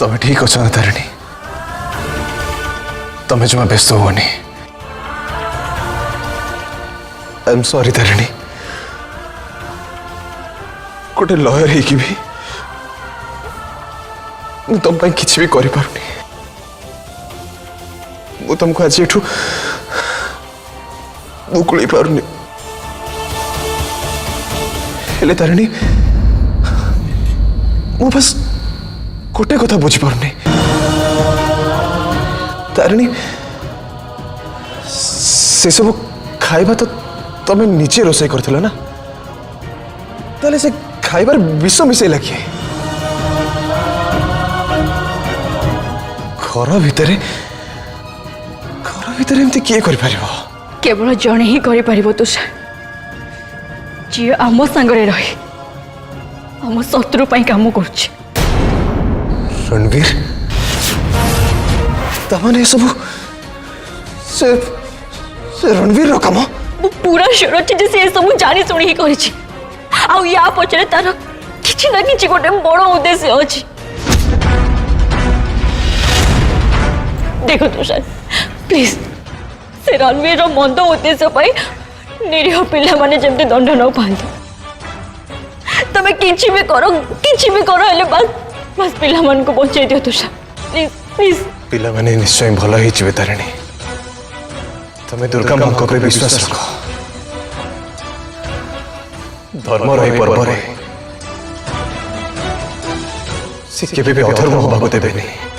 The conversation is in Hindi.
तुम्हें ठीक अच्छा ना तारिणी तुम्हें जमा व्यस्त होनी आई एम सॉरी तारिणी गोटे लॉयर है कि भी तुम किसी भी कर पारुनी मु तुमको आज एठू मुकुली पारुनी हेले तारिणी मु बस गोटे कथा बुझी पारुनी तारिणी से सब खाइबा तो तमें निजे रोसई करथिल ना ताले से खाइबार विष मिसैला किए घर भितर एमती किए कर पारिबो केवल जड़े ही कर पारिबो तुषार जी आम सांगरे रही आम शत्रु पाई काम करुछि रणवीर तमाने सब से रणवीर रो काम पूरा श्योर अछि जे से सब जानी सुनी ही करिछि आ या पछरे तार किछि ना किछि गोटे बड़ उद्देश्य अछि देखो तुषार प्लीज से रणवीर मंद उद्देश्य पाई निरीह पिला माने जमते दंड न पांतु तमे किछि भी करो हेले बस बस पिला मन को बचाई दियो तुषार प्लीज प्लीज पिला माने निश्चय भला ही जिवे तारिणी तमे दुर्गा मां को विश्वास रखो धर्म रही पर्व रे से केबे भी अधर्म होबाको देबेनी